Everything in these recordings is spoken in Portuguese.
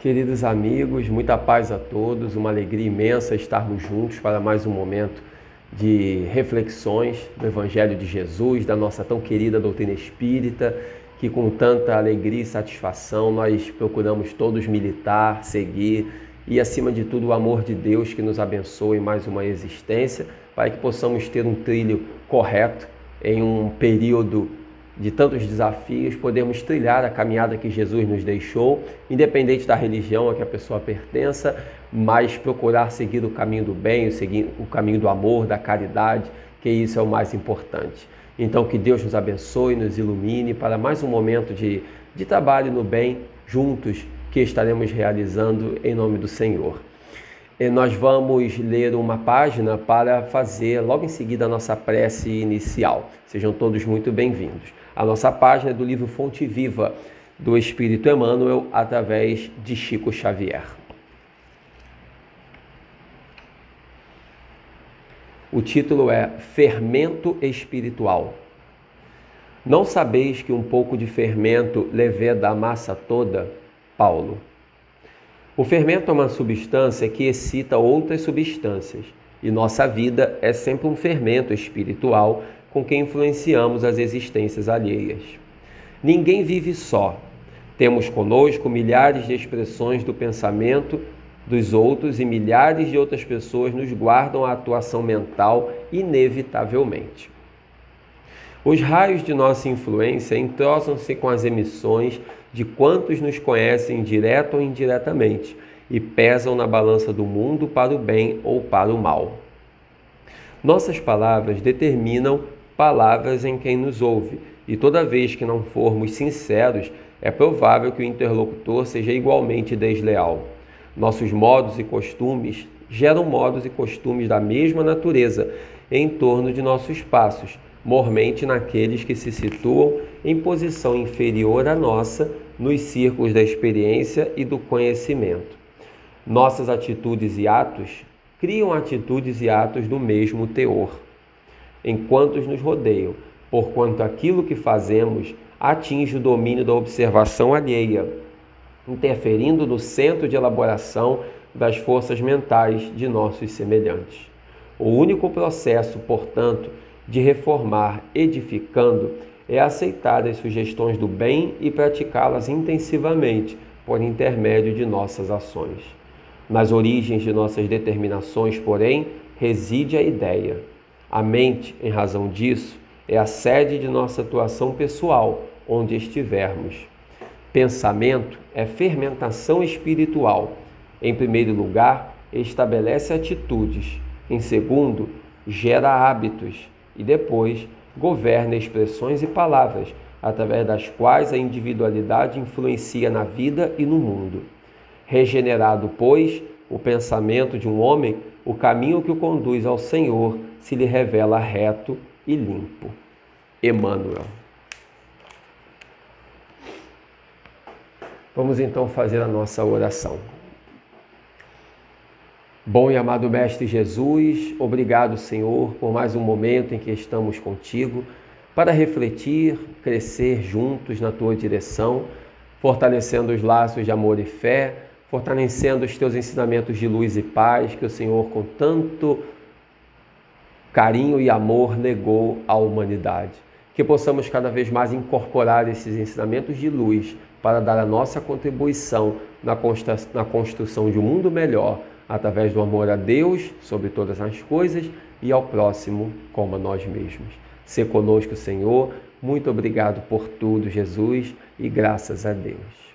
Queridos amigos, muita paz a todos, uma alegria imensa estarmos juntos para mais um momento de reflexões do Evangelho de Jesus, da nossa tão querida doutrina espírita, que com tanta alegria e satisfação nós procuramos todos militar, seguir e, acima de tudo, o amor de Deus que nos abençoe mais uma existência, para que possamos ter um trilho correto em um período de tantos desafios, podemos trilhar a caminhada que Jesus nos deixou, independente da religião a que a pessoa pertença, mas procurar seguir o caminho do bem, seguir o caminho do amor, da caridade, que isso é o mais importante. Então, que Deus nos abençoe, nos ilumine para mais um momento de trabalho no bem, juntos, que estaremos realizando em nome do Senhor. E nós vamos ler uma página para fazer logo em seguida a nossa prece inicial. Sejam todos muito bem-vindos. A nossa página é do livro Fonte Viva, do Espírito Emmanuel, através de Chico Xavier. O título é Fermento Espiritual. Não sabeis que um pouco de fermento leveda a massa toda? Paulo. O fermento é uma substância que excita outras substâncias, e nossa vida é sempre um fermento espiritual com que influenciamos as existências alheias. Ninguém vive só. Temos conosco milhares de expressões do pensamento dos outros e milhares de outras pessoas nos guardam a atuação mental inevitavelmente. Os raios de nossa influência entrosam-se com as emissões de quantos nos conhecem direto ou indiretamente e pesam na balança do mundo para o bem ou para o mal. Nossas palavras determinam palavras em quem nos ouve, e toda vez que não formos sinceros, é provável que o interlocutor seja igualmente desleal. Nossos modos e costumes geram modos e costumes da mesma natureza em torno de nossos passos, mormente naqueles que se situam em posição inferior à nossa nos círculos da experiência e do conhecimento. Nossas atitudes e atos criam atitudes e atos do mesmo teor, enquanto nos rodeiam, porquanto aquilo que fazemos atinge o domínio da observação alheia, interferindo no centro de elaboração das forças mentais de nossos semelhantes. O único processo, portanto, de reformar edificando é aceitar as sugestões do bem e praticá-las intensivamente por intermédio de nossas ações. Nas origens de nossas determinações, porém, reside a ideia. A mente, em razão disso, é a sede de nossa atuação pessoal, onde estivermos. Pensamento é fermentação espiritual. Em primeiro lugar, estabelece atitudes. Em segundo, gera hábitos. E depois, governa expressões e palavras, através das quais a individualidade influencia na vida e no mundo. Regenerado, pois, o pensamento de um homem, o caminho que o conduz ao Senhor se lhe revela reto e limpo. Emmanuel. Vamos então fazer a nossa oração. Bom e amado Mestre Jesus, obrigado, Senhor, por mais um momento em que estamos contigo para refletir, crescer juntos na tua direção, fortalecendo os laços de amor e fé, fortalecendo os teus ensinamentos de luz e paz que o Senhor, com tanto carinho e amor, legou à humanidade. Que possamos cada vez mais incorporar esses ensinamentos de luz para dar a nossa contribuição na construção de um mundo melhor, através do amor a Deus sobre todas as coisas e ao próximo como a nós mesmos. Sê conosco, Senhor. Muito obrigado por tudo, Jesus, e graças a Deus.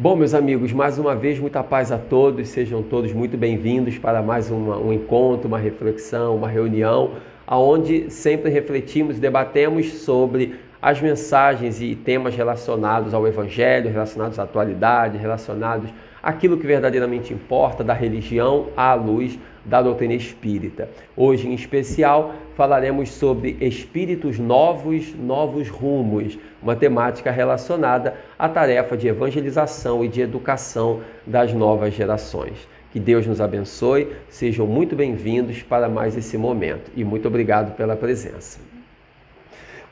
Bom, meus amigos, mais uma vez, muita paz a todos. Sejam todos muito bem-vindos para mais um encontro, uma reflexão, uma reunião, onde sempre refletimos e debatemos sobre as mensagens e temas relacionados ao Evangelho, relacionados à atualidade, relacionados àquilo que verdadeiramente importa da religião à luz da doutrina espírita. Hoje, em especial, falaremos sobre espíritos novos, novos rumos, uma temática relacionada à tarefa de evangelização e de educação das novas gerações. Que Deus nos abençoe, sejam muito bem-vindos para mais esse momento e muito obrigado pela presença.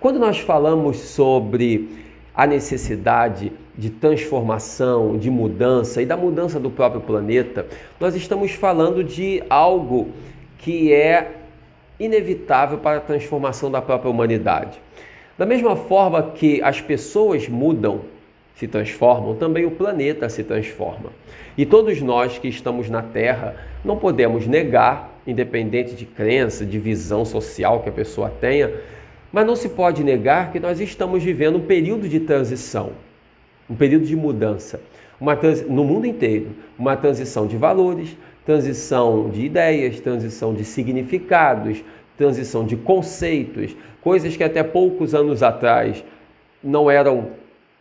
Quando nós falamos sobre a necessidade de transformação, de mudança e da mudança do próprio planeta, nós estamos falando de algo que é inevitável para a transformação da própria humanidade. Da mesma forma que as pessoas mudam, se transformam, também o planeta se transforma. E todos nós que estamos na Terra não podemos negar, independente de crença, de visão social que a pessoa tenha, mas não se pode negar que nós estamos vivendo um período de transição, um período de mudança, no mundo inteiro, uma transição de valores, transição de ideias, transição de significados, transição de conceitos, coisas que até poucos anos atrás não eram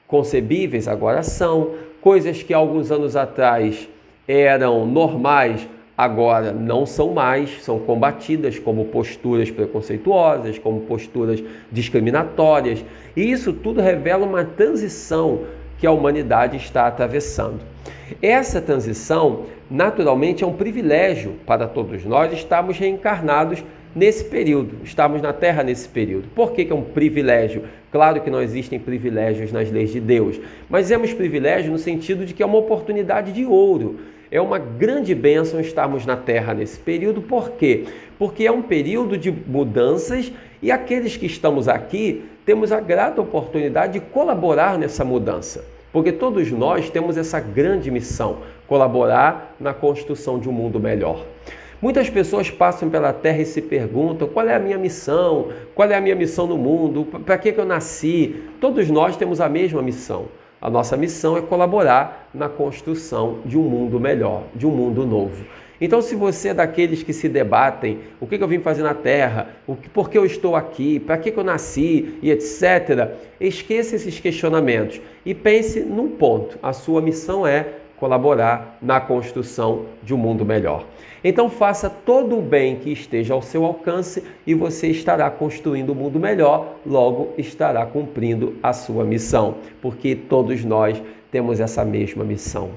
concebíveis, agora são, coisas que alguns anos atrás eram normais, agora não são mais, são combatidas como posturas preconceituosas, como posturas discriminatórias, e isso tudo revela uma transição que a humanidade está atravessando. Essa transição, naturalmente, é um privilégio para todos nós estarmos reencarnados nesse período, estamos na Terra nesse período. Por que é um privilégio? Claro que não existem privilégios nas leis de Deus, mas dizemos privilégio no sentido de que é uma oportunidade de ouro. É uma grande bênção estarmos na Terra nesse período. Por quê? Porque é um período de mudanças e aqueles que estamos aqui temos a grata oportunidade de colaborar nessa mudança. Porque todos nós temos essa grande missão, colaborar na construção de um mundo melhor. Muitas pessoas passam pela Terra e se perguntam: qual é a minha missão? Qual é a minha missão no mundo? Para que eu nasci? Todos nós temos a mesma missão. A nossa missão é colaborar na construção de um mundo melhor, de um mundo novo. Então, se você é daqueles que se debatem, o que eu vim fazer na Terra, por que eu estou aqui, para que eu nasci e etc., esqueça esses questionamentos e pense num ponto: a sua missão é colaborar na construção de um mundo melhor. Então faça todo o bem que esteja ao seu alcance e você estará construindo um mundo melhor, logo estará cumprindo a sua missão, porque todos nós temos essa mesma missão.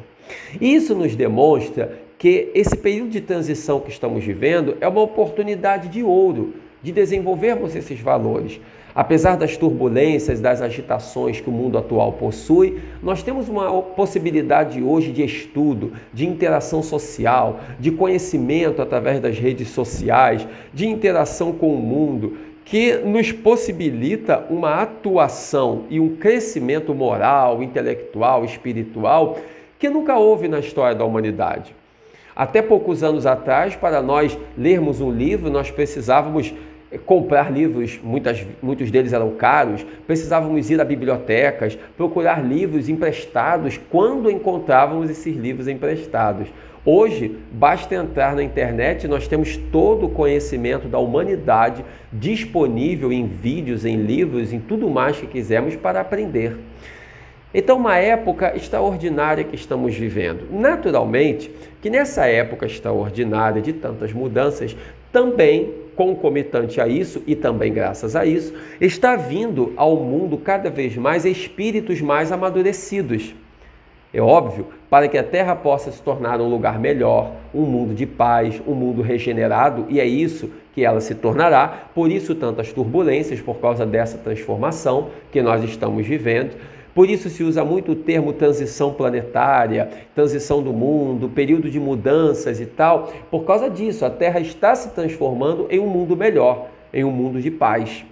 E isso nos demonstra que esse período de transição que estamos vivendo é uma oportunidade de ouro, de desenvolvermos esses valores. Apesar das turbulências, das agitações que o mundo atual possui, nós temos uma possibilidade hoje de estudo, de interação social, de conhecimento através das redes sociais, de interação com o mundo, que nos possibilita uma atuação e um crescimento moral, intelectual, espiritual, que nunca houve na história da humanidade. Até poucos anos atrás, para nós lermos um livro, nós precisávamos comprar livros, muitos deles eram caros, precisávamos ir a bibliotecas, procurar livros emprestados quando encontrávamos esses livros emprestados. Hoje, basta entrar na internet e nós temos todo o conhecimento da humanidade disponível em vídeos, em livros, em tudo mais que quisermos para aprender. Então, uma época extraordinária que estamos vivendo. Naturalmente, que nessa época extraordinária de tantas mudanças, também concomitante a isso, e também graças a isso, está vindo ao mundo cada vez mais espíritos mais amadurecidos. É óbvio, para que a Terra possa se tornar um lugar melhor, um mundo de paz, um mundo regenerado, e é isso que ela se tornará, por isso tantas turbulências, por causa dessa transformação que nós estamos vivendo. Por isso se usa muito o termo transição planetária, transição do mundo, período de mudanças e tal. Por causa disso, a Terra está se transformando em um mundo melhor, em um mundo de paz.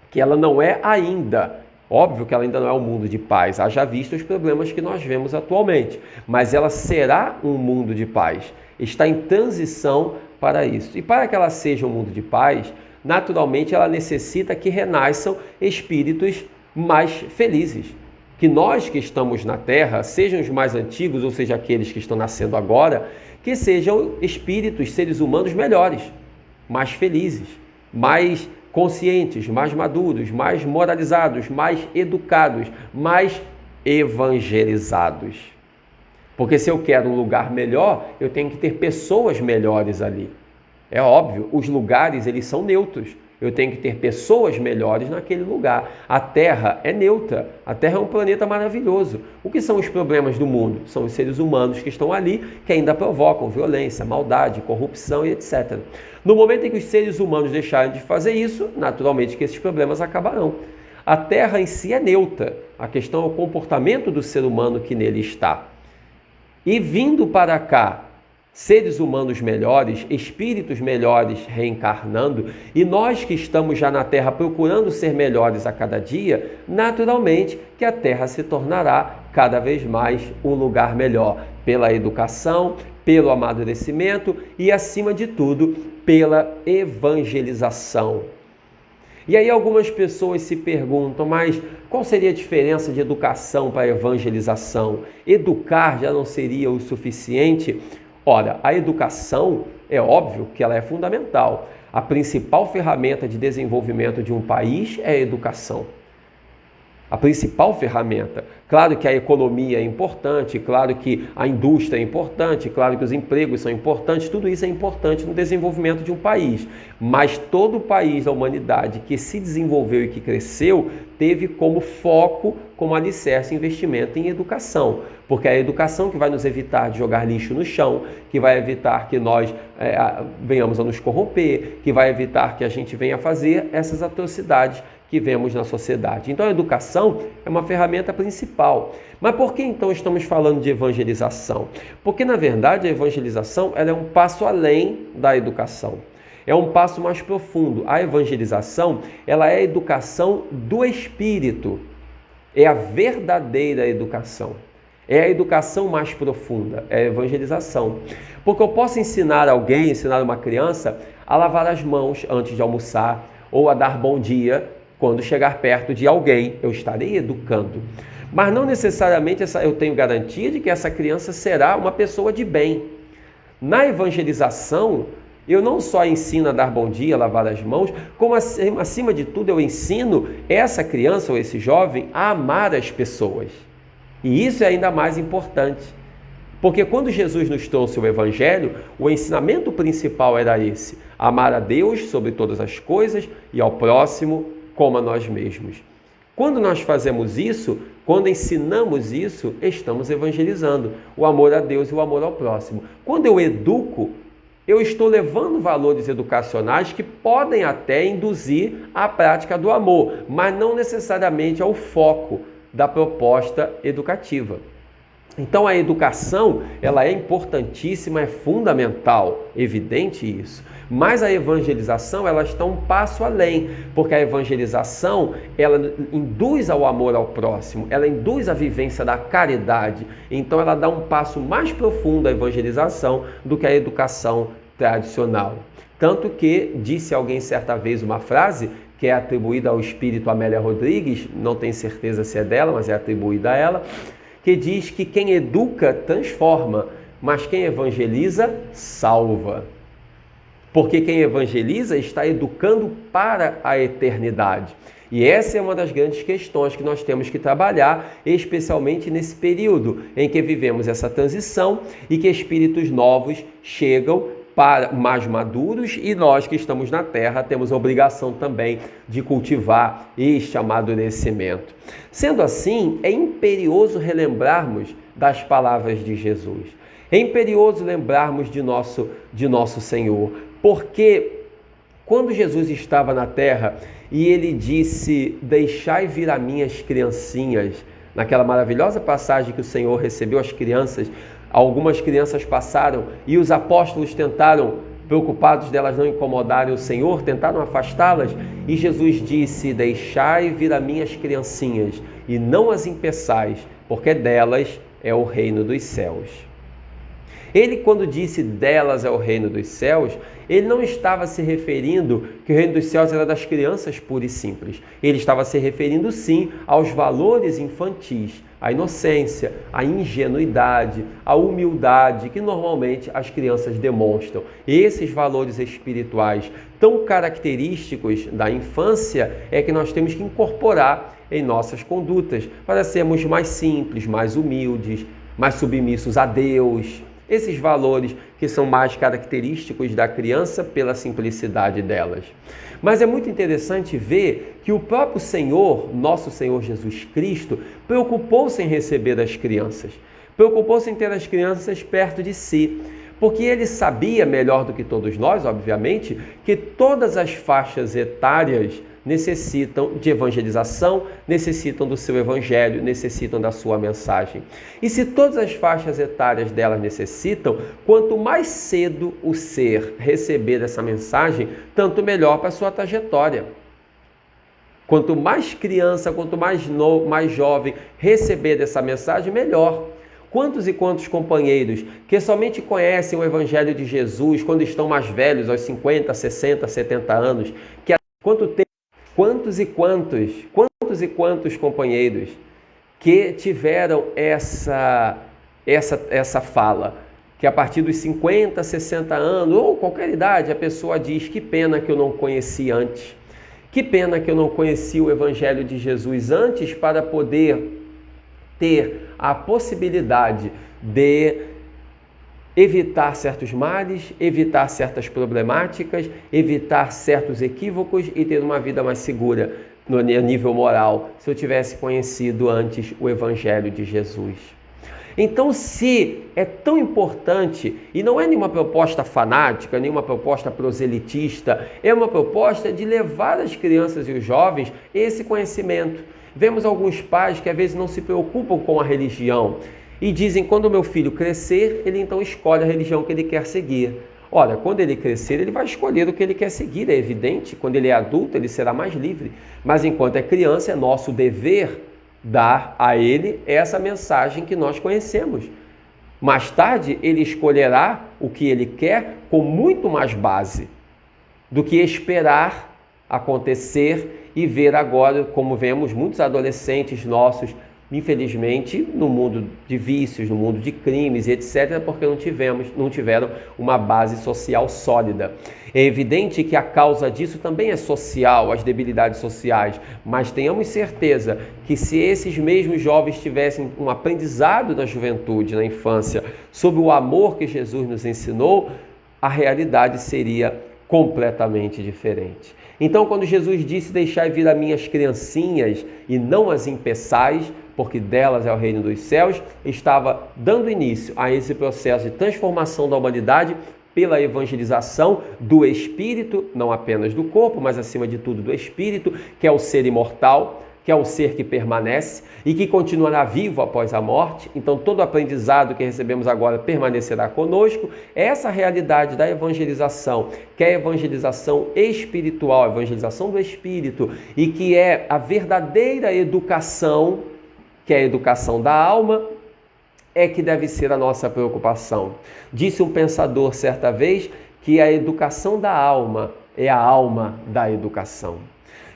Que ela não é ainda, óbvio que ela ainda não é um mundo de paz, haja visto os problemas que nós vemos atualmente. Mas ela será um mundo de paz, está em transição para isso. E para que ela seja um mundo de paz, naturalmente ela necessita que renasçam espíritos mais felizes. Que nós que estamos na Terra, sejam os mais antigos, ou seja, aqueles que estão nascendo agora, que sejam espíritos, seres humanos melhores, mais felizes, mais conscientes, mais maduros, mais moralizados, mais educados, mais evangelizados. Porque se eu quero um lugar melhor, eu tenho que ter pessoas melhores ali. É óbvio, os lugares eles são neutros. Eu tenho que ter pessoas melhores naquele lugar. A Terra é neutra. A Terra é um planeta maravilhoso. O que são os problemas do mundo? São os seres humanos que estão ali, que ainda provocam violência, maldade, corrupção e etc. No momento em que os seres humanos deixarem de fazer isso, naturalmente que esses problemas acabarão. A terra em si é neutra, a questão é o comportamento do ser humano que nele está. E vindo para cá, seres humanos melhores, espíritos melhores reencarnando, e nós que estamos já na Terra procurando ser melhores a cada dia, naturalmente que a Terra se tornará cada vez mais um lugar melhor, pela educação, pelo amadurecimento e, acima de tudo, pela evangelização. E aí algumas pessoas se perguntam, mas qual seria a diferença de educação para evangelização? Educar já não seria o suficiente? Ora, a educação é óbvio que ela é fundamental. A principal ferramenta de desenvolvimento de um país é a educação. A principal ferramenta. Claro que a economia é importante, claro que a indústria é importante, claro que os empregos são importantes, tudo isso é importante no desenvolvimento de um país. Mas todo o país da humanidade que se desenvolveu e que cresceu teve como foco, como alicerce, investimento em educação. Porque é a educação que vai nos evitar de jogar lixo no chão, que vai evitar que nós venhamos a nos corromper, que vai evitar que a gente venha fazer essas atrocidades que vemos na sociedade. Então a educação é uma ferramenta principal. Mas por que então estamos falando de evangelização? Porque na verdade a evangelização ela é um passo além da educação. É um passo mais profundo. A evangelização ela é a educação do espírito. É a verdadeira educação. É a educação mais profunda, é a evangelização. Porque eu posso ensinar alguém, ensinar uma criança a lavar as mãos antes de almoçar ou a dar bom dia. Quando chegar perto de alguém, eu estarei educando. Mas não necessariamente eu tenho garantia de que essa criança será uma pessoa de bem. Na evangelização, eu não só ensino a dar bom dia, a lavar as mãos, como acima de tudo eu ensino essa criança ou esse jovem a amar as pessoas. E isso é ainda mais importante. Porque quando Jesus nos trouxe o Evangelho, o ensinamento principal era esse: amar a Deus sobre todas as coisas e ao próximo como a nós mesmos. Quando nós fazemos isso, quando ensinamos isso, estamos evangelizando o amor a Deus e o amor ao próximo. Quando eu educo, eu estou levando valores educacionais que podem até induzir à prática do amor, mas não necessariamente ao foco da proposta educativa. Então a educação, ela é importantíssima, é fundamental, evidente isso. Mas a evangelização, ela está um passo além, porque a evangelização, ela induz ao amor ao próximo, ela induz a vivência da caridade. Então ela dá um passo mais profundo à evangelização do que a educação tradicional. Tanto que disse alguém certa vez uma frase que é atribuída ao espírito Amélia Rodrigues, não tenho certeza se é dela, mas é atribuída a ela, que diz que quem educa transforma, mas quem evangeliza salva. Porque quem evangeliza está educando para a eternidade. E essa é uma das grandes questões que nós temos que trabalhar, especialmente nesse período em que vivemos essa transição e que espíritos novos chegam para mais maduros, e nós que estamos na Terra temos a obrigação também de cultivar este amadurecimento. Sendo assim, é imperioso relembrarmos das palavras de Jesus. É imperioso lembrarmos de nosso Senhor, porque quando Jesus estava na Terra e ele disse: deixai vir a minhas criancinhas, naquela maravilhosa passagem que o Senhor recebeu as crianças, algumas crianças passaram e os apóstolos tentaram, preocupados delas não incomodarem o Senhor, tentaram afastá-las, e Jesus disse: deixai vir a minhas criancinhas e não as impeçais, porque delas é o reino dos céus. Ele, quando disse delas é o reino dos céus, ele não estava se referindo que o reino dos céus era das crianças puras e simples. Ele estava se referindo sim aos valores infantis, à inocência, à ingenuidade, à humildade que normalmente as crianças demonstram. Esses valores espirituais tão característicos da infância é que nós temos que incorporar em nossas condutas para sermos mais simples, mais humildes, mais submissos a Deus. Esses valores que são mais característicos da criança pela simplicidade delas. Mas é muito interessante ver que o próprio Senhor, nosso Senhor Jesus Cristo, preocupou-se em receber as crianças. Preocupou-se em ter as crianças perto de si. Porque ele sabia, melhor do que todos nós, obviamente, que todas as faixas etárias necessitam de evangelização, necessitam do seu evangelho, necessitam da sua mensagem. E se todas as faixas etárias delas necessitam, quanto mais cedo o ser receber essa mensagem, tanto melhor para a sua trajetória. Quanto mais criança, quanto mais jovem receber dessa mensagem, melhor. Quantos e quantos companheiros que somente conhecem o Evangelho de Jesus quando estão mais velhos, aos 50, 60, 70 anos, quantos e quantos companheiros que tiveram essa fala, que a partir dos 50, 60 anos, ou qualquer idade, a pessoa diz: que pena que eu não conheci antes, que pena que eu não conheci o Evangelho de Jesus antes para poder ter a possibilidade de evitar certos males, evitar certas problemáticas, evitar certos equívocos e ter uma vida mais segura no nível moral, se eu tivesse conhecido antes o Evangelho de Jesus. Então, se é tão importante, e não é nenhuma proposta fanática, nenhuma proposta proselitista, é uma proposta de levar as crianças e os jovens esse conhecimento. Vemos alguns pais que às vezes não se preocupam com a religião e dizem: quando o meu filho crescer, ele então escolhe a religião que ele quer seguir. Ora, quando ele crescer, ele vai escolher o que ele quer seguir, é evidente. Quando ele é adulto, ele será mais livre. Mas enquanto é criança, é nosso dever dar a ele essa mensagem que nós conhecemos. Mais tarde, ele escolherá o que ele quer com muito mais base do que esperar acontecer e ver agora, como vemos muitos adolescentes nossos, infelizmente, no mundo de vícios, no mundo de crimes, etc., porque não tiveram uma base social sólida. É evidente que a causa disso também é social, as debilidades sociais, mas tenhamos certeza que se esses mesmos jovens tivessem um aprendizado na juventude, na infância, sobre o amor que Jesus nos ensinou, a realidade seria completamente diferente. Então, quando Jesus disse: deixai vir a minhas criancinhas e não as impeçais, porque delas é o reino dos céus, estava dando início a esse processo de transformação da humanidade pela evangelização do espírito, não apenas do corpo, mas acima de tudo do espírito, que é o ser imortal, que é o ser que permanece e que continuará vivo após a morte. Então, todo o aprendizado que recebemos agora permanecerá conosco. Essa realidade da evangelização, que é a evangelização espiritual, a evangelização do espírito, e que é a verdadeira educação, que é a educação da alma, é que deve ser a nossa preocupação. Disse um pensador certa vez que a educação da alma é a alma da educação.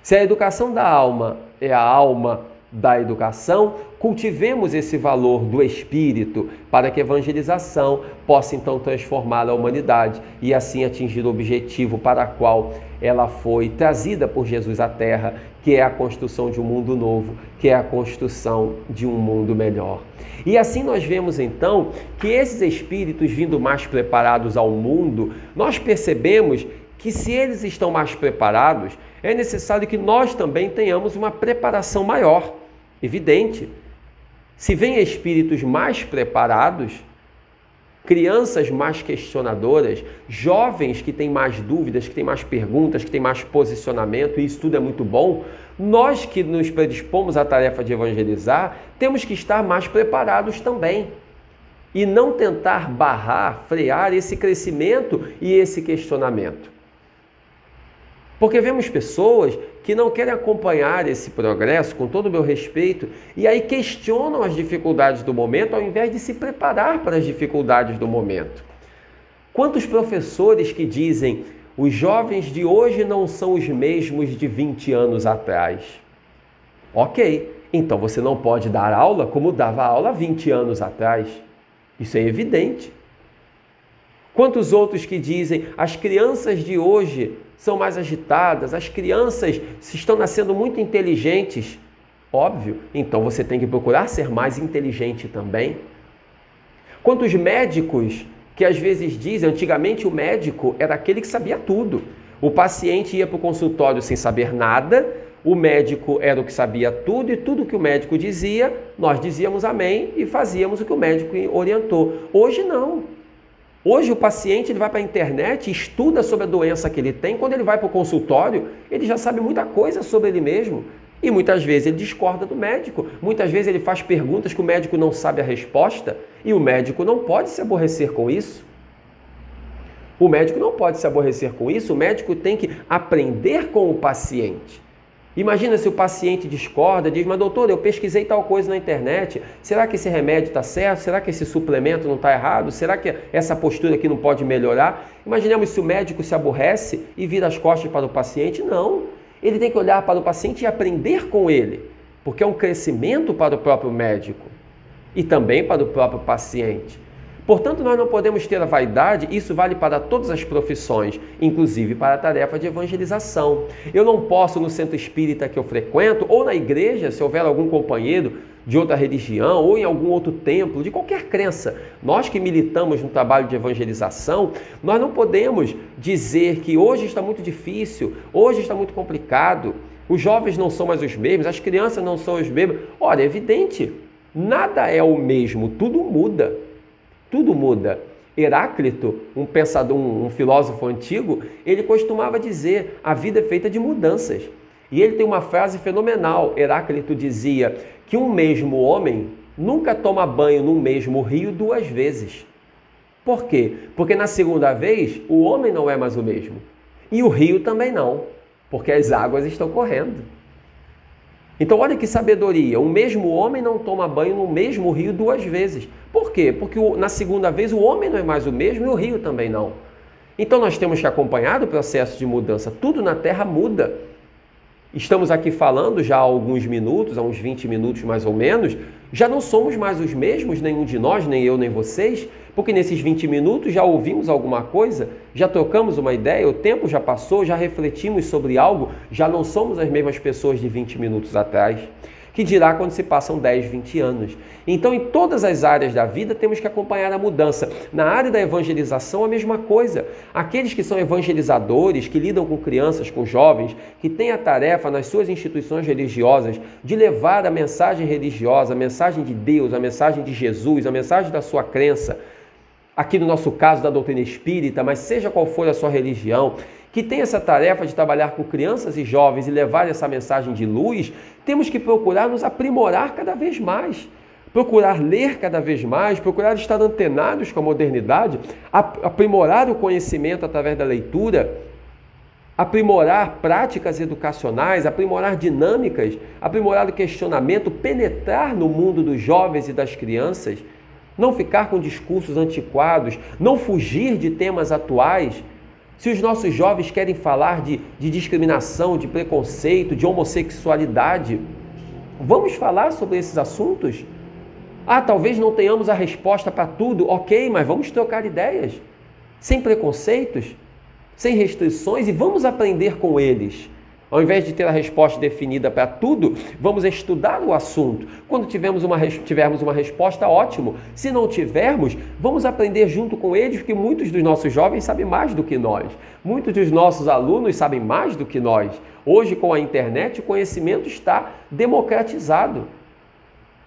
Se a educação da alma é a alma da educação, cultivemos esse valor do espírito para que a evangelização possa então transformar a humanidade e assim atingir o objetivo para o qual ela foi trazida por Jesus à Terra, que é a construção de um mundo novo, que é a construção de um mundo melhor. E assim nós vemos então que esses espíritos vindo mais preparados ao mundo, nós percebemos que se eles estão mais preparados, é necessário que nós também tenhamos uma preparação maior. Evidente. Se vêm espíritos mais preparados, crianças mais questionadoras, jovens que têm mais dúvidas, que têm mais perguntas, que têm mais posicionamento, e isso tudo é muito bom, nós que nos predispomos à tarefa de evangelizar, temos que estar mais preparados também. E não tentar barrar, frear esse crescimento e esse questionamento. Porque vemos pessoas que não querem acompanhar esse progresso, com todo o meu respeito, e aí questionam as dificuldades do momento ao invés de se preparar para as dificuldades do momento. Quantos professores que dizem: os jovens de hoje não são os mesmos de 20 anos atrás. Ok, então você não pode dar aula como dava aula 20 anos atrás. Isso é evidente. Quantos outros que dizem: as crianças de hoje são mais agitadas, as crianças estão nascendo muito inteligentes. Óbvio, então você tem que procurar ser mais inteligente também. Quantos médicos que às vezes dizem: antigamente o médico era aquele que sabia tudo. O paciente ia para o consultório sem saber nada, o médico era o que sabia tudo, e tudo que o médico dizia, nós dizíamos amém e fazíamos o que o médico orientou. Hoje não. Hoje o paciente ele vai para a internet, estuda sobre a doença que ele tem, quando ele vai para o consultório, ele já sabe muita coisa sobre ele mesmo. E muitas vezes ele discorda do médico, muitas vezes ele faz perguntas que o médico não sabe a resposta, e o médico não pode se aborrecer com isso. O médico não pode se aborrecer com isso, o médico tem que aprender com o paciente. Imagina se o paciente discorda, diz, mas doutor, eu pesquisei tal coisa na internet, será que esse remédio está certo? Será que esse suplemento não está errado? Será que essa postura aqui não pode melhorar? Imaginemos se o médico se aborrece e vira as costas para o paciente. Não, ele tem que olhar para o paciente e aprender com ele, porque é um crescimento para o próprio médico e também para o próprio paciente. Portanto, nós não podemos ter a vaidade, isso vale para todas as profissões, inclusive para a tarefa de evangelização. Eu não posso, no centro espírita que eu frequento, ou na igreja, se houver algum companheiro de outra religião, ou em algum outro templo, de qualquer crença, nós que militamos no trabalho de evangelização, nós não podemos dizer que hoje está muito difícil, hoje está muito complicado, os jovens não são mais os mesmos, as crianças não são os mesmos. Ora, é evidente, nada é o mesmo, tudo muda. Tudo muda. Heráclito, um pensador, um filósofo antigo, ele costumava dizer, a vida é feita de mudanças. E ele tem uma frase fenomenal. Heráclito dizia que um mesmo homem nunca toma banho num mesmo rio 2 vezes. Por quê? Porque na segunda vez, o homem não é mais o mesmo. E o rio também não, porque as águas estão correndo. Então olha que sabedoria, o mesmo homem não toma banho no mesmo rio 2 vezes. Por quê? Porque na segunda vez o homem não é mais o mesmo e o rio também não. Então nós temos que acompanhar o processo de mudança, tudo na Terra muda. Estamos aqui falando já há alguns minutos, há uns 20 minutos mais ou menos, já não somos mais os mesmos, nenhum de nós, nem eu, nem vocês, porque nesses 20 minutos já ouvimos alguma coisa, já trocamos uma ideia, o tempo já passou, já refletimos sobre algo, já não somos as mesmas pessoas de 20 minutos atrás. Que dirá quando se passam 10, 20 anos. Então, em todas as áreas da vida, temos que acompanhar a mudança. Na área da evangelização, a mesma coisa. Aqueles que são evangelizadores, que lidam com crianças, com jovens, que têm a tarefa nas suas instituições religiosas de levar a mensagem religiosa, a mensagem de Deus, a mensagem de Jesus, a mensagem da sua crença, aqui no nosso caso da doutrina espírita, mas seja qual for a sua religião, que tem essa tarefa de trabalhar com crianças e jovens e levar essa mensagem de luz, temos que procurar nos aprimorar cada vez mais, procurar ler cada vez mais, procurar estar antenados com a modernidade, aprimorar o conhecimento através da leitura, aprimorar práticas educacionais, aprimorar dinâmicas, aprimorar o questionamento, penetrar no mundo dos jovens e das crianças, não ficar com discursos antiquados, não fugir de temas atuais. Se os nossos jovens querem falar de discriminação, de preconceito, de homossexualidade, vamos falar sobre esses assuntos? Talvez não tenhamos a resposta para tudo, ok, mas vamos trocar ideias, sem preconceitos, sem restrições, e vamos aprender com eles. Ao invés de ter a resposta definida para tudo, vamos estudar o assunto. Quando tivermos uma resposta, ótimo. Se não tivermos, vamos aprender junto com eles, porque muitos dos nossos jovens sabem mais do que nós. Muitos dos nossos alunos sabem mais do que nós. Hoje, com a internet, o conhecimento está democratizado.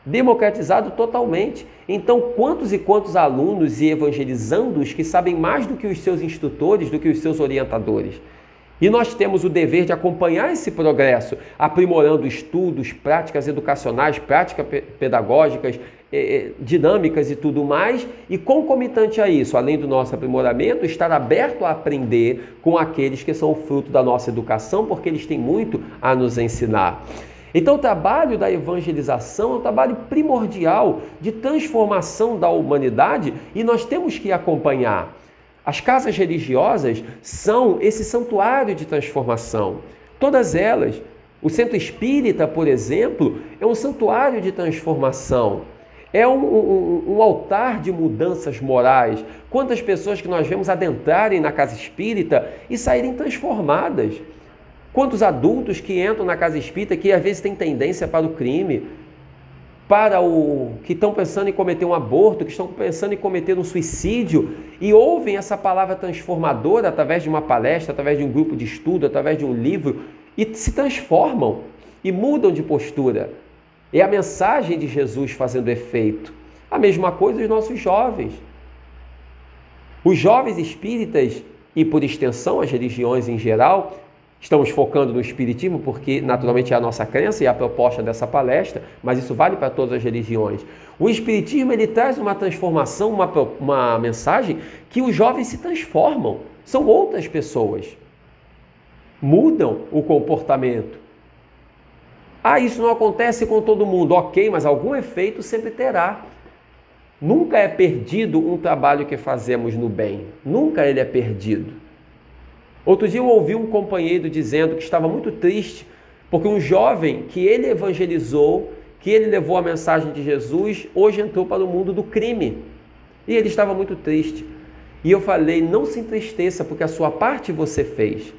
Democratizado totalmente. Então, quantos e quantos alunos e evangelizandos que sabem mais do que os seus instrutores, do que os seus orientadores? E nós temos o dever de acompanhar esse progresso, aprimorando estudos, práticas educacionais, práticas pedagógicas, dinâmicas e tudo mais. E concomitante a isso, além do nosso aprimoramento, estar aberto a aprender com aqueles que são o fruto da nossa educação, porque eles têm muito a nos ensinar. Então o trabalho da evangelização é um trabalho primordial de transformação da humanidade e nós temos que acompanhar. As casas religiosas são esse santuário de transformação. Todas elas. O centro espírita, por exemplo, é um santuário de transformação. É um altar de mudanças morais. Quantas pessoas que nós vemos adentrarem na casa espírita e saírem transformadas. Quantos adultos que entram na casa espírita que às vezes têm tendência para o crime, que estão pensando em cometer um aborto, que estão pensando em cometer um suicídio e ouvem essa palavra transformadora através de uma palestra, através de um grupo de estudo, através de um livro e se transformam e mudam de postura. É a mensagem de Jesus fazendo efeito. A mesma coisa os nossos jovens. Os jovens espíritas, e por extensão as religiões em geral, estamos focando no espiritismo porque naturalmente é a nossa crença e a proposta dessa palestra, mas isso vale para todas as religiões. O espiritismo ele traz uma transformação, uma mensagem que os jovens se transformam, são outras pessoas, mudam o comportamento. Isso não acontece com todo mundo, ok, mas algum efeito sempre terá. Nunca é perdido um trabalho que fazemos no bem, nunca ele é perdido. Outro dia eu ouvi um companheiro dizendo que estava muito triste, porque um jovem que ele evangelizou, que ele levou a mensagem de Jesus, hoje entrou para o mundo do crime. E ele estava muito triste. E eu falei, não se entristeça, porque a sua parte você fez.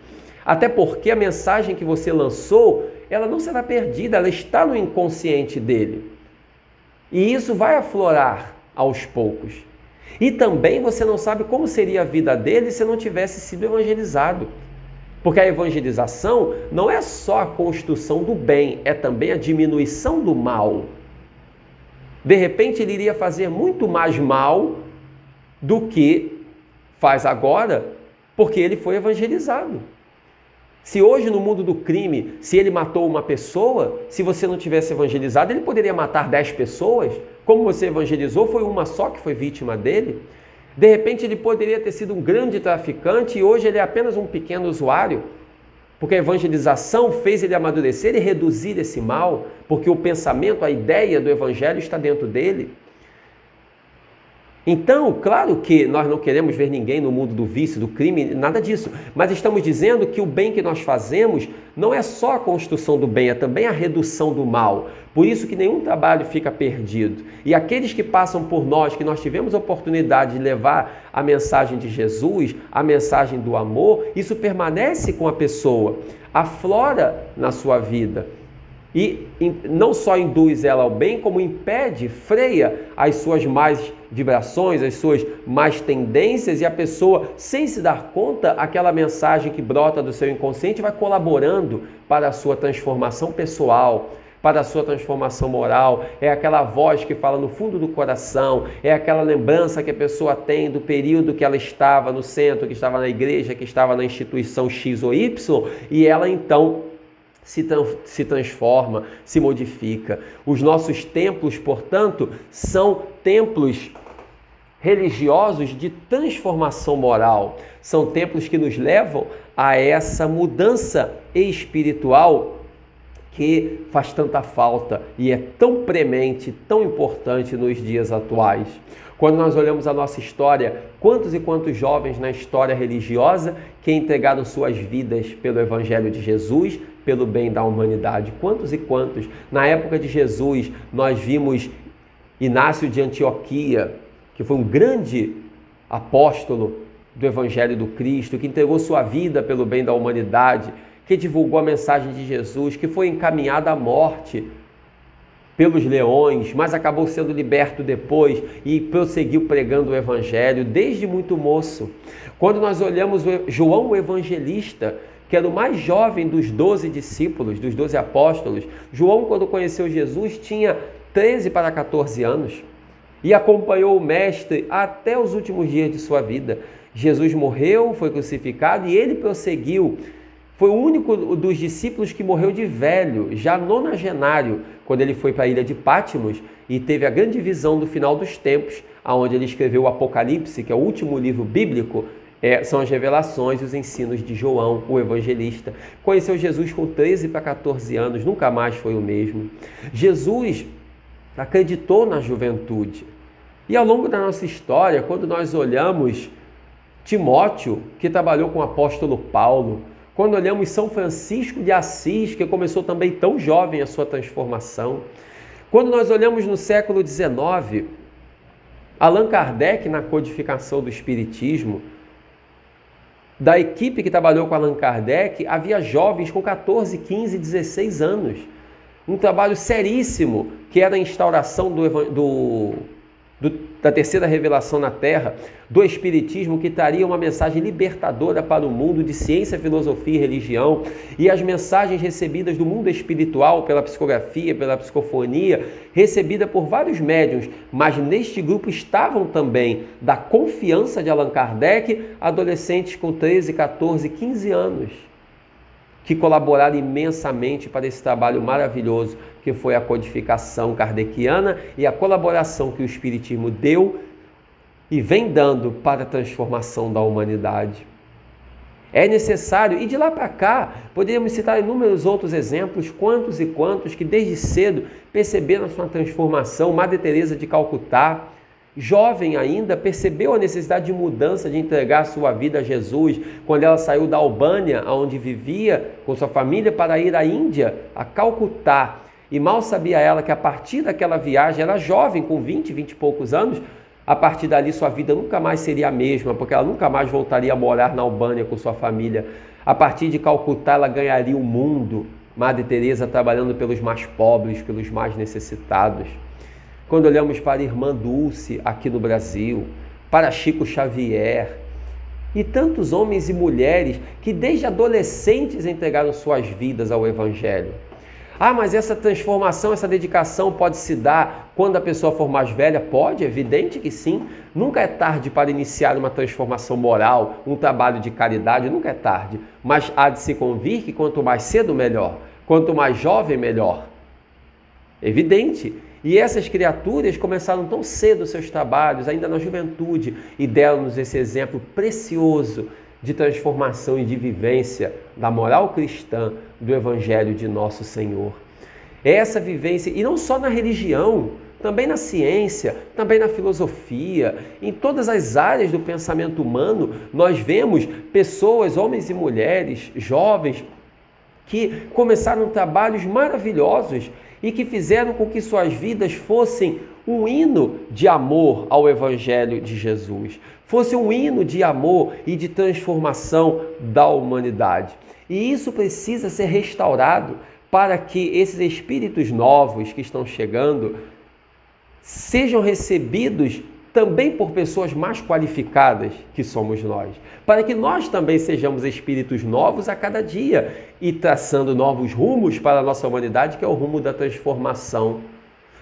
Até porque a mensagem que você lançou, ela não será perdida, ela está no inconsciente dele. E isso vai aflorar aos poucos. E também você não sabe como seria a vida dele se não tivesse sido evangelizado. Porque a evangelização não é só a construção do bem, é também a diminuição do mal. De repente ele iria fazer muito mais mal do que faz agora, porque ele foi evangelizado. Se hoje no mundo do crime, se ele matou uma pessoa, se você não tivesse evangelizado, ele poderia matar 10 pessoas. Como você evangelizou, foi uma só que foi vítima dele. De repente ele poderia ter sido um grande traficante e hoje ele é apenas um pequeno usuário. Porque a evangelização fez ele amadurecer e reduzir esse mal, porque o pensamento, a ideia do evangelho está dentro dele. Então, claro que nós não queremos ver ninguém no mundo do vício, do crime, nada disso. Mas estamos dizendo que o bem que nós fazemos não é só a construção do bem, é também a redução do mal. Por isso que nenhum trabalho fica perdido. E aqueles que passam por nós, que nós tivemos a oportunidade de levar a mensagem de Jesus, a mensagem do amor, isso permanece com a pessoa, aflora na sua vida. E não só induz ela ao bem, como impede, freia as suas más vibrações, as suas más tendências, e a pessoa, sem se dar conta, aquela mensagem que brota do seu inconsciente vai colaborando para a sua transformação pessoal, para a sua transformação moral. É aquela voz que fala no fundo do coração, é aquela lembrança que a pessoa tem do período que ela estava no centro, que estava na igreja, que estava na instituição X ou Y, e ela então se transforma, se modifica. Os nossos templos, portanto, são templos religiosos de transformação moral. São templos que nos levam a essa mudança espiritual que faz tanta falta e é tão premente, tão importante nos dias atuais. Quando nós olhamos a nossa história, quantos e quantos jovens na história religiosa que entregaram suas vidas pelo Evangelho de Jesus, pelo bem da humanidade? Quantos e quantos? Na época de Jesus, nós vimos Inácio de Antioquia, que foi um grande apóstolo do Evangelho do Cristo, que entregou sua vida pelo bem da humanidade, que divulgou a mensagem de Jesus, que foi encaminhado à morte pelos leões, mas acabou sendo liberto depois e prosseguiu pregando o Evangelho desde muito moço. Quando nós olhamos João o Evangelista, que era o mais jovem dos 12 discípulos, dos 12 apóstolos, João, quando conheceu Jesus, tinha 13 para 14 anos e acompanhou o Mestre até os últimos dias de sua vida. Jesus morreu, foi crucificado e ele prosseguiu. Foi o único dos discípulos que morreu de velho, já nonagenário, quando ele foi para a ilha de Pátimos e teve a grande visão do final dos tempos, onde ele escreveu o Apocalipse, que é o último livro bíblico, são as revelações e os ensinos de João, o evangelista. Conheceu Jesus com 13 para 14 anos, nunca mais foi o mesmo. Jesus acreditou na juventude. E ao longo da nossa história, quando nós olhamos Timóteo, que trabalhou com o apóstolo Paulo, quando olhamos São Francisco de Assis, que começou também tão jovem a sua transformação, quando nós olhamos no século XIX, Allan Kardec na codificação do Espiritismo, da equipe que trabalhou com Allan Kardec, havia jovens com 14, 15, 16 anos. Um trabalho seríssimo, que era a instauração da terceira revelação na Terra, do Espiritismo, que traria uma mensagem libertadora para o mundo de ciência, filosofia e religião, e as mensagens recebidas do mundo espiritual pela psicografia, pela psicofonia, recebida por vários médiuns, mas neste grupo estavam também, da confiança de Allan Kardec, adolescentes com 13, 14, 15 anos, que colaboraram imensamente para esse trabalho maravilhoso que foi a codificação kardeciana e a colaboração que o Espiritismo deu e vem dando para a transformação da humanidade. É necessário, e de lá para cá, poderíamos citar inúmeros outros exemplos, quantos e quantos que desde cedo perceberam a sua transformação. Madre Teresa de Calcutá, jovem ainda, percebeu a necessidade de mudança, de entregar sua vida a Jesus, quando ela saiu da Albânia, onde vivia com sua família, para ir à Índia, a Calcutá. E mal sabia ela que a partir daquela viagem, ela jovem, com 20 e poucos anos, a partir dali sua vida nunca mais seria a mesma, porque ela nunca mais voltaria a morar na Albânia com sua família. A partir de Calcutá, ela ganharia o mundo. Madre Teresa trabalhando pelos mais pobres, pelos mais necessitados. Quando olhamos para a Irmã Dulce aqui no Brasil, para Chico Xavier e tantos homens e mulheres que desde adolescentes entregaram suas vidas ao Evangelho. Ah, mas essa transformação, essa dedicação pode se dar quando a pessoa for mais velha? Pode, é evidente que sim. Nunca é tarde para iniciar uma transformação moral, um trabalho de caridade, nunca é tarde. Mas há de se convir que quanto mais cedo, melhor. Quanto mais jovem, melhor. Evidente. E essas criaturas começaram tão cedo seus trabalhos, ainda na juventude, e deram-nos esse exemplo precioso de transformação e de vivência da moral cristã do Evangelho de Nosso Senhor. Essa vivência, e não só na religião, também na ciência, também na filosofia, em todas as áreas do pensamento humano, nós vemos pessoas, homens e mulheres, jovens, que começaram trabalhos maravilhosos e que fizeram com que suas vidas fossem um hino de amor ao Evangelho de Jesus, fosse um hino de amor e de transformação da humanidade. E isso precisa ser restaurado para que esses espíritos novos que estão chegando sejam recebidos também por pessoas mais qualificadas que somos nós, para que nós também sejamos espíritos novos a cada dia e traçando novos rumos para a nossa humanidade, que é o rumo da transformação.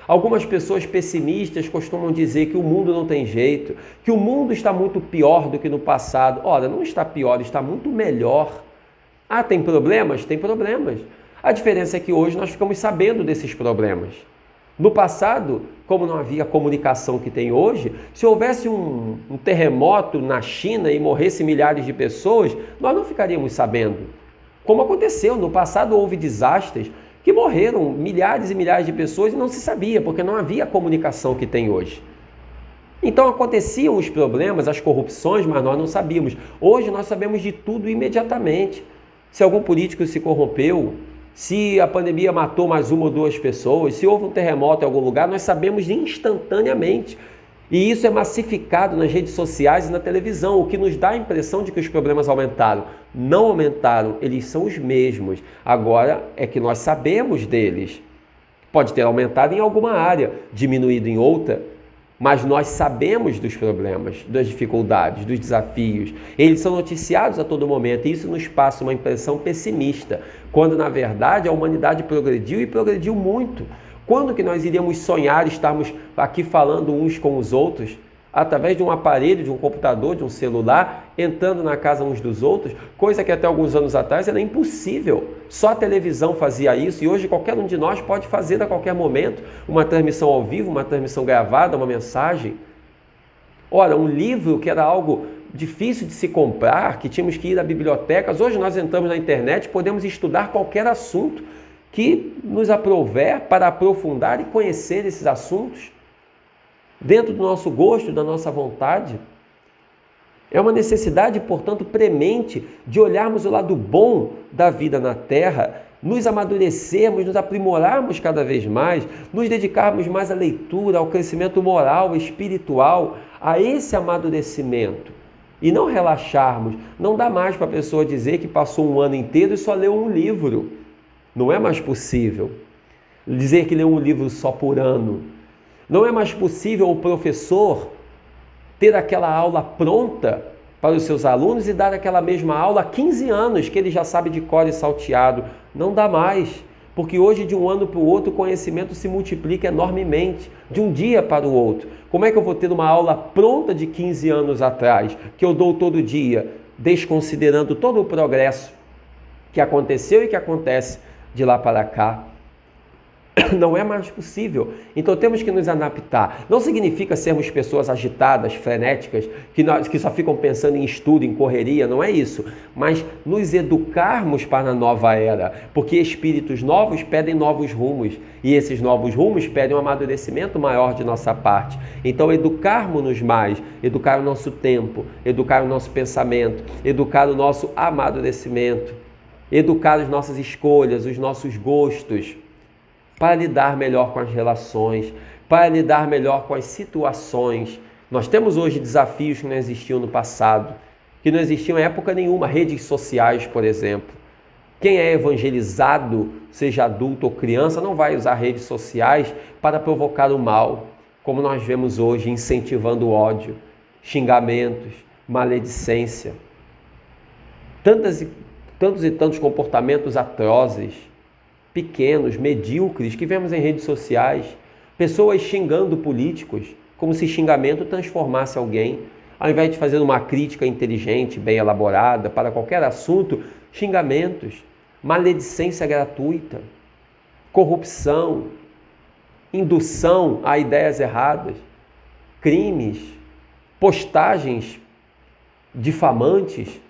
Algumas pessoas pessimistas costumam dizer que o mundo não tem jeito, que o mundo está muito pior do que no passado. Ora, não está pior, está muito melhor. Ah, tem problemas? Tem problemas. A diferença é que hoje nós ficamos sabendo desses problemas. No passado, como não havia a comunicação que tem hoje, se houvesse um terremoto na China e morresse milhares de pessoas, nós não ficaríamos sabendo. Como aconteceu, no passado houve desastres que morreram milhares e milhares de pessoas e não se sabia, porque não havia a comunicação que tem hoje. Então aconteciam os problemas, as corrupções, mas nós não sabíamos. Hoje nós sabemos de tudo imediatamente. Se algum político se corrompeu, se a pandemia matou mais uma ou duas pessoas, se houve um terremoto em algum lugar, nós sabemos instantaneamente. E isso é massificado nas redes sociais e na televisão, o que nos dá a impressão de que os problemas aumentaram. Não aumentaram, eles são os mesmos. Agora é que nós sabemos deles. Pode ter aumentado em alguma área, diminuído em outra, mas nós sabemos dos problemas, das dificuldades, dos desafios. Eles são noticiados a todo momento e isso nos passa uma impressão pessimista, quando na verdade a humanidade progrediu e progrediu muito. Quando que nós iríamos sonhar estarmos aqui falando uns com os outros, através de um aparelho, de um computador, de um celular, entrando na casa uns dos outros, coisa que até alguns anos atrás era impossível. Só a televisão fazia isso e hoje qualquer um de nós pode fazer a qualquer momento uma transmissão ao vivo, uma transmissão gravada, uma mensagem. Ora, um livro que era algo difícil de se comprar, que tínhamos que ir a bibliotecas, hoje nós entramos na internet e podemos estudar qualquer assunto que nos aprouver para aprofundar e conhecer esses assuntos dentro do nosso gosto, da nossa vontade. É uma necessidade, portanto, premente de olharmos o lado bom da vida na Terra, nos amadurecermos, nos aprimorarmos cada vez mais, nos dedicarmos mais à leitura, ao crescimento moral, espiritual, a esse amadurecimento. E não relaxarmos. Não dá mais para a pessoa dizer que passou um ano inteiro e só leu um livro. Não é mais possível dizer que leu um livro só por ano. Não é mais possível o professor ter aquela aula pronta para os seus alunos e dar aquela mesma aula há 15 anos, que ele já sabe de cor e salteado. Não dá mais, porque hoje de um ano para o outro o conhecimento se multiplica enormemente, de um dia para o outro. Como é que eu vou ter uma aula pronta de 15 anos atrás, que eu dou todo dia, desconsiderando todo o progresso que aconteceu e que acontece de lá para cá? Não é mais possível. Então temos que nos adaptar. Não significa sermos pessoas agitadas, frenéticas, que só ficam pensando em estudo, em correria, não é isso. Mas nos educarmos para a nova era, porque espíritos novos pedem novos rumos, e esses novos rumos pedem um amadurecimento maior de nossa parte. Então educarmos-nos mais, educar o nosso tempo, educar o nosso pensamento, educar o nosso amadurecimento, educar as nossas escolhas, os nossos gostos, para lidar melhor com as relações, para lidar melhor com as situações. Nós temos hoje desafios que não existiam no passado, que não existiam em época nenhuma, redes sociais, por exemplo. Quem é evangelizado, seja adulto ou criança, não vai usar redes sociais para provocar o mal, como nós vemos hoje, incentivando o ódio, xingamentos, maledicência. Tantos e tantos comportamentos atrozes, pequenos, medíocres, que vemos em redes sociais, pessoas xingando políticos, como se xingamento transformasse alguém. Ao invés de fazer uma crítica inteligente, bem elaborada, para qualquer assunto, xingamentos, maledicência gratuita, corrupção, indução a ideias erradas, crimes, postagens difamantes,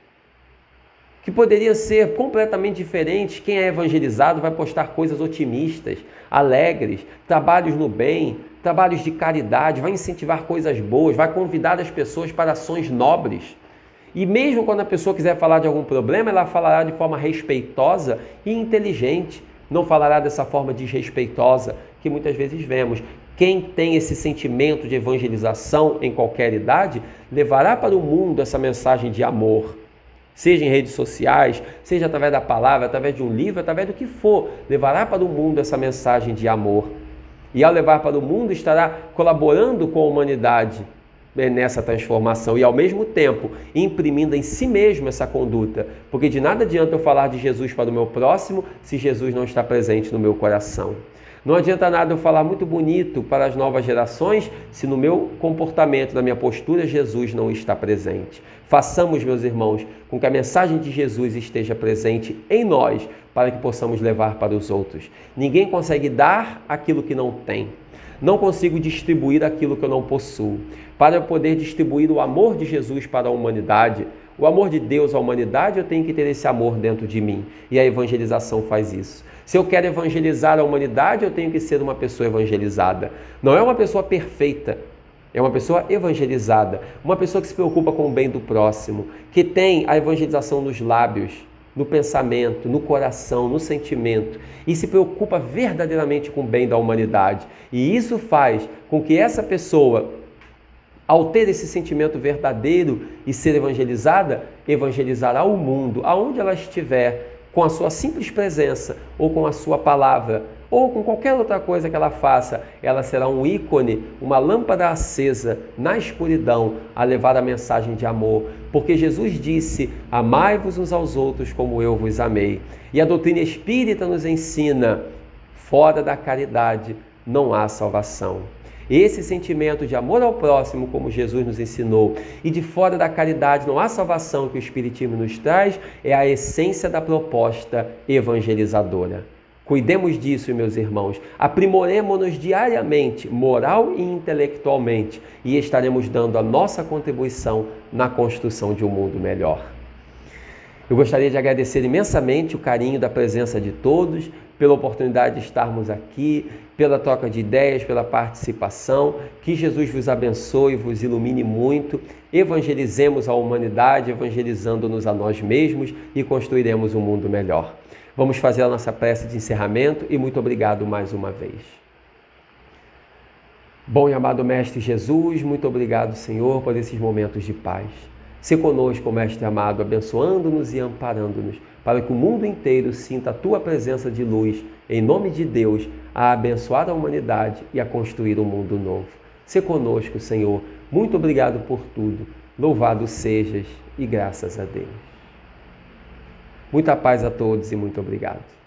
que poderiam ser completamente diferentes. Quem é evangelizado vai postar coisas otimistas, alegres, trabalhos no bem, trabalhos de caridade, vai incentivar coisas boas, vai convidar as pessoas para ações nobres. E mesmo quando a pessoa quiser falar de algum problema, ela falará de forma respeitosa e inteligente, não falará dessa forma desrespeitosa que muitas vezes vemos. Quem tem esse sentimento de evangelização em qualquer idade, levará para o mundo essa mensagem de amor, seja em redes sociais, seja através da palavra, através de um livro, através do que for, levará para o mundo essa mensagem de amor. E ao levar para o mundo, estará colaborando com a humanidade nessa transformação e ao mesmo tempo imprimindo em si mesmo essa conduta, porque de nada adianta eu falar de Jesus para o meu próximo se Jesus não está presente no meu coração. Não adianta nada eu falar muito bonito para as novas gerações se no meu comportamento, na minha postura, Jesus não está presente. Façamos, meus irmãos, com que a mensagem de Jesus esteja presente em nós para que possamos levar para os outros. Ninguém consegue dar aquilo que não tem. Não consigo distribuir aquilo que eu não possuo. Para eu poder distribuir o amor de Jesus para a humanidade, o amor de Deus à humanidade, eu tenho que ter esse amor dentro de mim. E a evangelização faz isso. Se eu quero evangelizar a humanidade, eu tenho que ser uma pessoa evangelizada. Não é uma pessoa perfeita, é uma pessoa evangelizada. Uma pessoa que se preocupa com o bem do próximo, que tem a evangelização nos lábios, no pensamento, no coração, no sentimento, e se preocupa verdadeiramente com o bem da humanidade. E isso faz com que essa pessoa, ao ter esse sentimento verdadeiro e ser evangelizada, evangelizará o mundo, aonde ela estiver, com a sua simples presença, ou com a sua palavra, ou com qualquer outra coisa que ela faça. Ela será um ícone, uma lâmpada acesa na escuridão, a levar a mensagem de amor. Porque Jesus disse: amai-vos uns aos outros como eu vos amei. E a doutrina espírita nos ensina: fora da caridade não há salvação. Esse sentimento de amor ao próximo, como Jesus nos ensinou, e de fora da caridade não há salvação que o Espiritismo nos traz, é a essência da proposta evangelizadora. Cuidemos disso, meus irmãos. Aprimoremo-nos diariamente, moral e intelectualmente, e estaremos dando a nossa contribuição na construção de um mundo melhor. Eu gostaria de agradecer imensamente o carinho da presença de todos, pela oportunidade de estarmos aqui, pela troca de ideias, pela participação. Que Jesus vos abençoe e vos ilumine muito. Evangelizemos a humanidade, evangelizando-nos a nós mesmos, e construiremos um mundo melhor. Vamos fazer a nossa prece de encerramento e muito obrigado mais uma vez. Bom e amado Mestre Jesus, muito obrigado, Senhor, por esses momentos de paz. Se conosco, Mestre amado, abençoando-nos e amparando-nos, para que o mundo inteiro sinta a Tua presença de luz, em nome de Deus, a abençoar a humanidade e a construir um mundo novo. Se conosco, Senhor, muito obrigado por tudo. Louvado sejas e graças a Deus. Muita paz a todos e muito obrigado.